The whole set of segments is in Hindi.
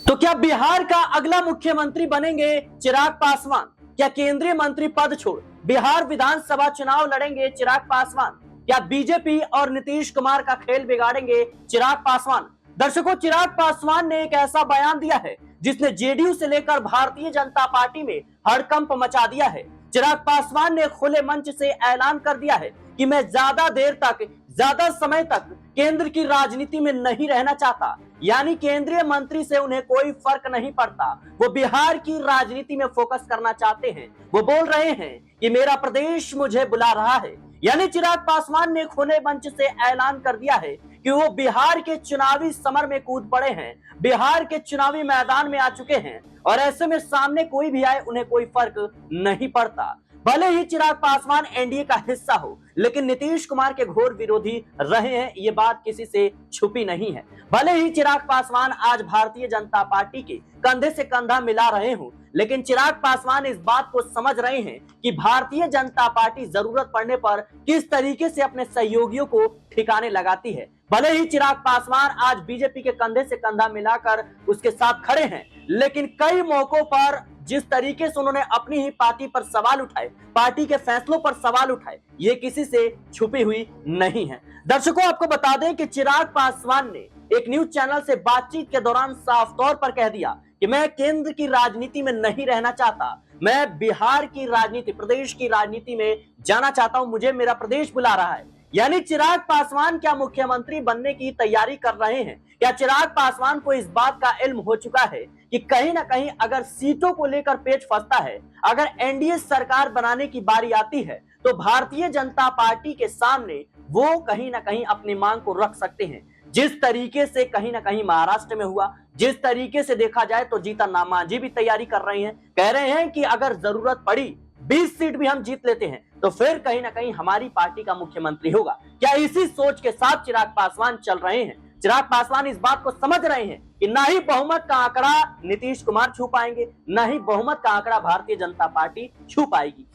तो क्या बिहार का अगला मुख्यमंत्री बनेंगे चिराग पासवान? क्या केंद्रीय मंत्री पद छोड़ बिहार विधानसभा चुनाव लड़ेंगे चिराग पासवान? क्या बीजेपी और नीतीश कुमार का खेल बिगाड़ेंगे चिराग पासवान? दर्शकों, चिराग पासवान ने एक ऐसा बयान दिया है जिसने जेडीयू से लेकर भारतीय जनता पार्टी में हड़कंप मचा दिया है। चिराग पासवान ने खुले मंच से ऐलान कर दिया है कि मैं ज्यादा समय तक केंद्र की राजनीति में नहीं रहना चाहता, यानी केंद्रीय मंत्री से उन्हें कोई फर्क नहीं पड़ता। वो बिहार की राजनीति में फोकस करना चाहते हैं। वो बोल रहे हैं कि मेरा प्रदेश मुझे बुला रहा है। यानी चिराग पासवान ने खुले मंच से ऐलान कर दिया है कि वो बिहार के चुनावी समर में कूद पड़े हैं, बिहार के चुनावी मैदान में आ चुके हैं और ऐसे में सामने कोई भी आए उन्हें कोई फर्क नहीं पड़ता। भले ही चिराग पासवान एनडीए का हिस्सा हो, लेकिन नीतीश कुमार के घोर विरोधी रहे हैं, ये बात किसी से छुपी नहीं है। भले ही चिराग पासवान आज भारतीय जनता पार्टी के कंधे से कंधा मिला रहे हों, लेकिन चिराग पासवान इस बात को समझ रहे हैं कि भारतीय जनता पार्टी जरूरत पड़ने पर किस तरीके से अपने सहयोगियों को ठिकाने लगाती है। भले ही चिराग पासवान आज बीजेपी के कंधे से कंधा मिलाकर उसके साथ खड़े हैं, लेकिन कई मौकों पर जिस तरीके से उन्होंने अपनी ही पार्टी पर सवाल उठाए, पार्टी के फैसलों पर सवाल उठाए, ये किसी से छुपी हुई नहीं है। दर्शकों, आपको बता दें कि चिराग पासवान ने एक न्यूज चैनल से बातचीत के दौरान साफ तौर पर कह दिया कि मैं केंद्र की राजनीति में नहीं रहना चाहता, मैं बिहार की राजनीति, प्रदेश की राजनीति में जाना चाहता हूं, मुझे मेरा प्रदेश बुला रहा है। यानी चिराग पासवान क्या मुख्यमंत्री बनने की तैयारी कर रहे हैं? क्या चिराग पासवान को इस बात का इल्म हो चुका है कि कहीं ना कहीं अगर सीटों को लेकर पेच फंसता है, अगर एनडीए सरकार बनाने की बारी आती है, तो भारतीय जनता पार्टी के सामने वो कहीं ना कहीं अपनी मांग को रख सकते हैं। जिस तरीके से कहीं ना कहीं महाराष्ट्र में हुआ, जिस तरीके से देखा जाए तो जीतन राम मांझी भी तैयारी कर रहे हैं, कह रहे हैं कि अगर जरूरत पड़ी 20 सीट भी हम जीत लेते हैं तो फिर कहीं ना कहीं हमारी पार्टी का मुख्यमंत्री होगा। क्या इसी सोच के साथ चिराग पासवान चल रहे हैं? चिराग पासवान इस बात को समझ रहे हैं कि ना ही बहुमत का आंकड़ा नीतीश कुमार छू पाएंगे, ना ही बहुमत का आंकड़ा भारतीय जनता पार्टी छू पाएगी।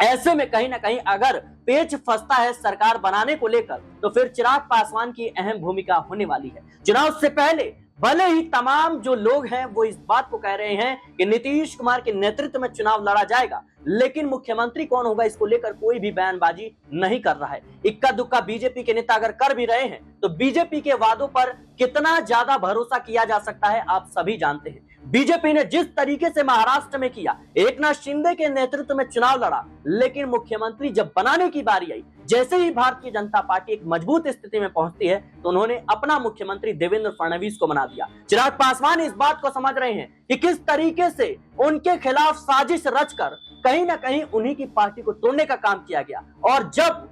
ऐसे में कहीं ना कहीं अगर पेच फंसता है सरकार बनाने को लेकर, तो फिर चिराग पासवान की अहम भूमिका होने वाली है। चुनाव से पहले भले ही तमाम जो लोग हैं वो इस बात को कह रहे हैं कि नीतीश कुमार के नेतृत्व में चुनाव लड़ा जाएगा, लेकिन मुख्यमंत्री कौन होगा इसको लेकर कोई भी बयानबाजी नहीं कर रहा है। इक्का दुक्का बीजेपी के नेता अगर कर भी रहे हैं तो बीजेपी के वादों पर कितना ज्यादा भरोसा किया जा सकता है आप सभी जानते हैं। बीजेपी ने जिस तरीके से महाराष्ट्र में किया, एकनाथ शिंदे के नेतृत्व में चुनाव लड़ा, लेकिन मुख्यमंत्री जब बनाने की बारी आई, जैसे ही भारतीय जनता पार्टी एक मजबूत स्थिति में पहुंचती है तो उन्होंने अपना मुख्यमंत्री देवेंद्र फडणवीस को बना दिया। चिराग पासवान इस बात को समझ रहे हैं कि किस तरीके से उनके खिलाफ साजिश रचकर कहीं ना कहीं उन्हीं की पार्टी को तोड़ने का काम किया गया। और जब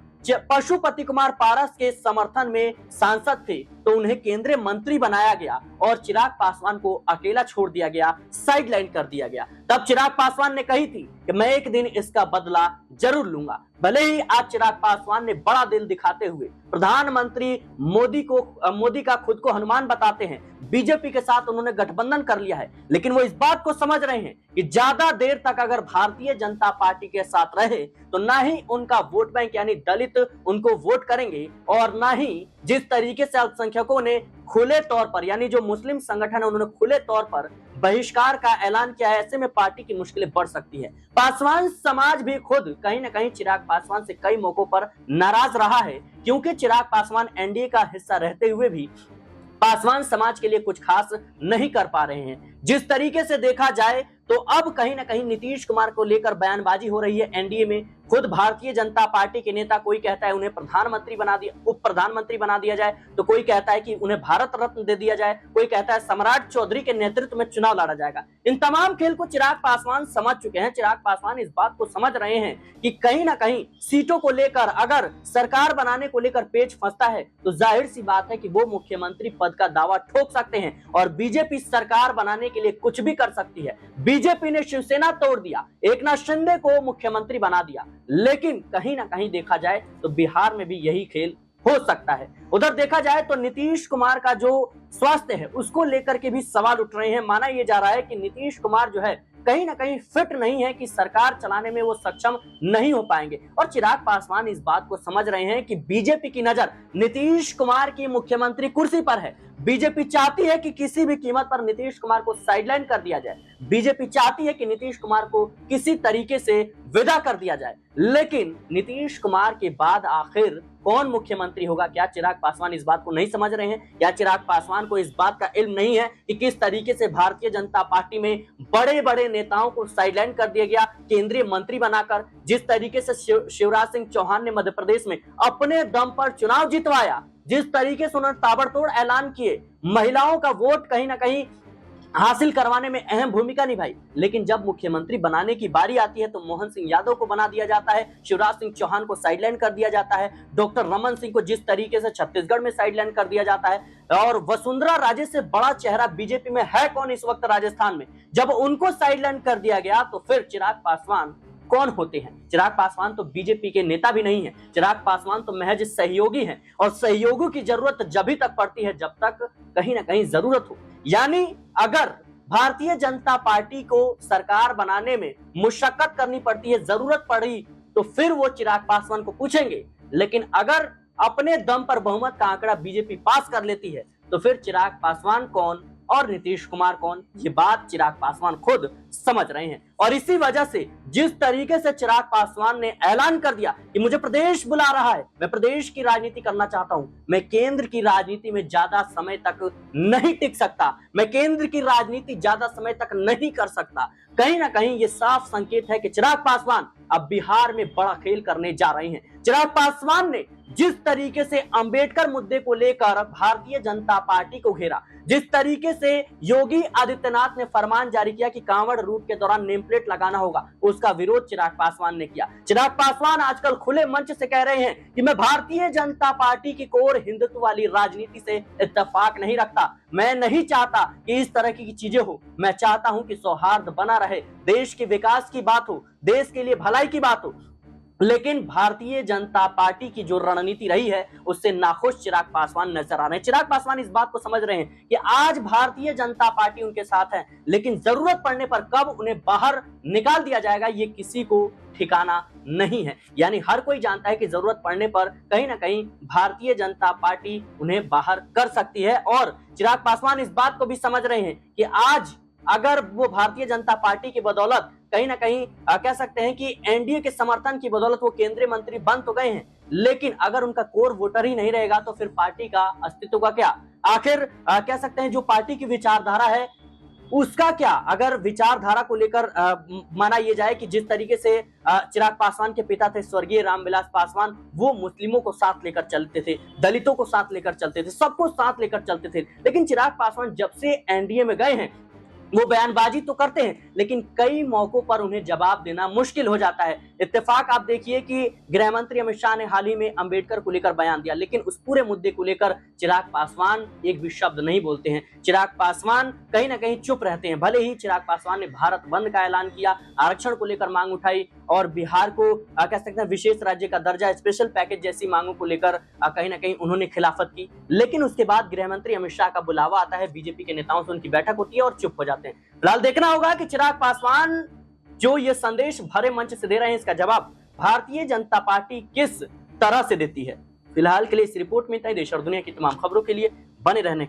पशुपति कुमार पारस के समर्थन में सांसद थे तो उन्हें केंद्रीय मंत्री बनाया गया और चिराग पासवान को अकेला छोड़ दिया गया, साइडलाइन कर दिया गया। तब चिराग पासवान ने कही थी कि मैं एक दिन इसका बदला जरूर लूंगा। भले ही आज चिराग पासवान ने बड़ा दिल दिखाते हुए प्रधानमंत्री मोदी का खुद को हनुमान बताते हैं, बीजेपी के साथ उन्होंने गठबंधन कर लिया है, लेकिन वो इस बात को समझ रहे हैं कि ज्यादा देर तक अगर भारतीय जनता पार्टी के साथ रहे तो ना ही उनका वोट बैंक यानी दलित उनको वोट करेंगे और ना ही जिस तरीके से अल्पसंख्यकों ने खुले तौर पर, यानी जो मुस्लिम संगठन है उन्होंने खुले तौर पर बहिष्कार का ऐलान किया है, ऐसे में पार्टी की मुश्किलें बढ़ सकती है। पासवान समाज भी खुद कहीं ना कहीं चिराग पासवान से कई मौकों पर नाराज रहा है, क्योंकि चिराग पासवान एनडीए का हिस्सा रहते हुए भी पासवान समाज के लिए कुछ खास नहीं कर पा रहे हैं। जिस तरीके से देखा जाए तो अब कहीं ना कहीं नीतीश कुमार को लेकर बयानबाजी हो रही है एनडीए में। खुद भारतीय जनता पार्टी के नेता, कोई कहता है उन्हें प्रधानमंत्री बना दिया, उप प्रधानमंत्री बना दिया जाए, तो कोई कहता है कि उन्हें भारत रत्न दे दिया जाए, कोई कहता है सम्राट चौधरी के नेतृत्व में चुनाव लड़ा जाएगा। इन तमाम खेल को चिराग पासवान समझ चुके हैं। चिराग पासवान इस बात को समझ रहे हैं कि कहीं ना कहीं सीटों को लेकर अगर सरकार बनाने को लेकर पेच फंसता है तो जाहिर सी बात है कि वो मुख्यमंत्री पद का दावा ठोक सकते हैं और बीजेपी सरकार बनाने के लिए कुछ भी कर सकती है। बीजेपी ने शिवसेना तोड़ दिया, एकनाथ शिंदे को मुख्यमंत्री बना दिया, लेकिन कहीं ना कहीं देखा जाए तो बिहार में भी यही खेल हो सकता है। उधर देखा जाए तो नीतीश कुमार का जो स्वास्थ्य है उसको लेकर के भी सवाल उठ रहे हैं। माना यह जा रहा है कि नीतीश कुमार जो है कहीं ना कहीं फिट नहीं है, कि सरकार चलाने में वो सक्षम नहीं हो पाएंगे। और चिराग पासवान इस बात को समझ रहे हैं कि बीजेपी की नजर नीतीश कुमार की मुख्यमंत्री कुर्सी पर है, बीजेपी चाहती है कि किसी भी कीमत पर नीतीश कुमार को साइडलाइन कर दिया जाए। बीजेपी चाहती है कि नीतीश कुमार को किसी तरीके से विदा कर दिया जाए। लेकिन नीतीश कुमार के बाद आखिर कौन मुख्यमंत्री होगा? क्या चिराग पासवान इस बात को नहीं समझ रहे हैं? या चिराग पासवान को इस बात का इल्म नहीं है कि किस तरीके से भारतीय जनता पार्टी में बड़े बड़े नेताओं को साइडलाइन कर दिया गया केंद्रीय मंत्री बनाकर? जिस तरीके से शिवराज सिंह चौहान ने मध्य प्रदेश में अपने दम पर चुनाव जितवाया, जिस तरीके से उन्होंने ताबड़तोड़ ऐलान किए, महिलाओं का वोट कहीं ना कहीं हासिल करवाने में अहम भूमिका निभाई, लेकिन जब मुख्यमंत्री बनाने की बारी आती है तो मोहन सिंह यादव को बना दिया जाता है, शिवराज सिंह चौहान को साइडलाइन कर दिया जाता है, डॉक्टर रमन सिंह को जिस तरीके से छत्तीसगढ़ में साइडलाइन कर दिया जाता है, और वसुंधरा राजे से बड़ा चेहरा बीजेपी में है कौन इस वक्त राजस्थान में? जब उनको साइडलाइन कर दिया गया तो फिर चिराग पासवान कौन होते हैं? चिराग पासवान तो बीजेपी के नेता भी नहीं है। चिराग पासवान तो महज सहयोगी हैं, और सहयोगों की जरूरत जब तक पड़ती है जब तक कहीं ना कहीं जरूरत हो। यानी अगर भारतीय जनता पार्टी को सरकार बनाने में मुशक्कत करनी पड़ती है, जरूरत पड़ी, तो फिर वो चिराग पासवान को पूछेंगे। लेकिन अगर अपने दम पर बहुमत का आंकड़ा बीजेपी पास कर लेती है तो फिर चिराग पासवान कौन और नीतीश कुमार कौन, ये बात चिराग पासवान खुद समझ रहे हैं। और इसी वजह से जिस तरीके से चिराग पासवान ने ऐलान कर दिया कि मुझे प्रदेश बुला रहा है, मैं प्रदेश की राजनीति करना चाहता हूं, मैं केंद्र की राजनीति में ज्यादा समय तक नहीं टिक सकता, मैं केंद्र की राजनीति ज्यादा समय तक नहीं कर सकता, कहीं ना कहीं ये साफ संकेत है कि चिराग पासवान अब बिहार में बड़ा खेल करने जा रहे हैं। चिराग पासवान ने जिस तरीके से अंबेडकर मुद्दे को लेकर भारतीय जनता पार्टी को घेरा, जिस तरीके से योगी आदित्यनाथ ने फरमान जारी किया कि कांवड़ रूट के दौरान नेम प्लेट लगाना होगा, उसका विरोध चिराग पासवान ने किया। चिराग पासवान आजकल खुले मंच से कह रहे हैं कि मैं भारतीय जनता पार्टी की कोर हिंदुत्व वाली राजनीति से इत्तेफाक नहीं रखता, मैं नहीं चाहता कि इस तरह की चीजें हो, मैं चाहता हूं कि सौहार्द बना रहे, देश के विकास की बात हो, देश के लिए भलाई की बात हो। लेकिन भारतीय जनता पार्टी की जो रणनीति रही है उससे नाखुश चिराग पासवान नजर आ रहे हैं। चिराग पासवान इस बात को समझ रहे हैं कि आज भारतीय जनता पार्टी उनके साथ है, लेकिन जरूरत पड़ने पर कब उन्हें बाहर निकाल दिया जाएगा ये किसी को ठिकाना नहीं है। यानी हर कोई जानता है कि जरूरत पड़ने पर कहीं ना कहीं भारतीय जनता पार्टी उन्हें बाहर कर सकती है। और चिराग पासवान इस बात को भी समझ रहे हैं कि आज अगर वो भारतीय जनता पार्टी की बदौलत कहीं ना कहीं कह सकते हैं कि एनडीए के समर्थन की बदौलत वो केंद्रीय मंत्री बन तो गए हैं, लेकिन अगर उनका कोर वोटर ही नहीं रहेगा तो फिर पार्टी का अस्तित्व का क्या? आखिर कह सकते हैं जो पार्टी की विचारधारा है उसका क्या? अगर विचारधारा को लेकर माना यह जाए कि जिस तरीके से चिराग पासवान के पिता थे स्वर्गीय रामविलास पासवान, वो मुस्लिमों को साथ लेकर चलते थे, दलितों को साथ लेकर चलते थे, सबको साथ लेकर चलते थे। लेकिन चिराग पासवान जब से एनडीए में गए हैं वो बयानबाजी तो करते हैं, लेकिन कई मौकों पर उन्हें जवाब देना मुश्किल हो जाता है। इत्तेफाक आप देखिए कि गृह मंत्री अमित शाह ने हाल ही में अंबेडकर को लेकर बयान दिया, लेकिन उस पूरे मुद्दे को लेकर चिराग पासवान एक भी शब्द नहीं बोलते हैं। चिराग पासवान कहीं ना कहीं चुप रहते हैं। भले ही चिराग पासवान ने भारत बंद का ऐलान किया, आरक्षण को लेकर मांग उठाई और बिहार को कह सकते हैं विशेष राज्य का दर्जा, स्पेशल पैकेज जैसी मांगों को लेकर कहीं ना कहीं उन्होंने खिलाफत की, लेकिन उसके बाद गृह मंत्री अमित शाह का बुलावा आता है, बीजेपी के नेताओं से उनकी बैठक होती है और चुप हो जाते हैं। फिलहाल देखना होगा कि चिराग पासवान जो ये संदेश भरे मंच से दे रहे हैं इसका जवाब भारतीय जनता पार्टी किस तरह से देती है। फिलहाल के लिए इस रिपोर्ट में इतना ही। देश और दुनिया की तमाम खबरों के लिए बने रहने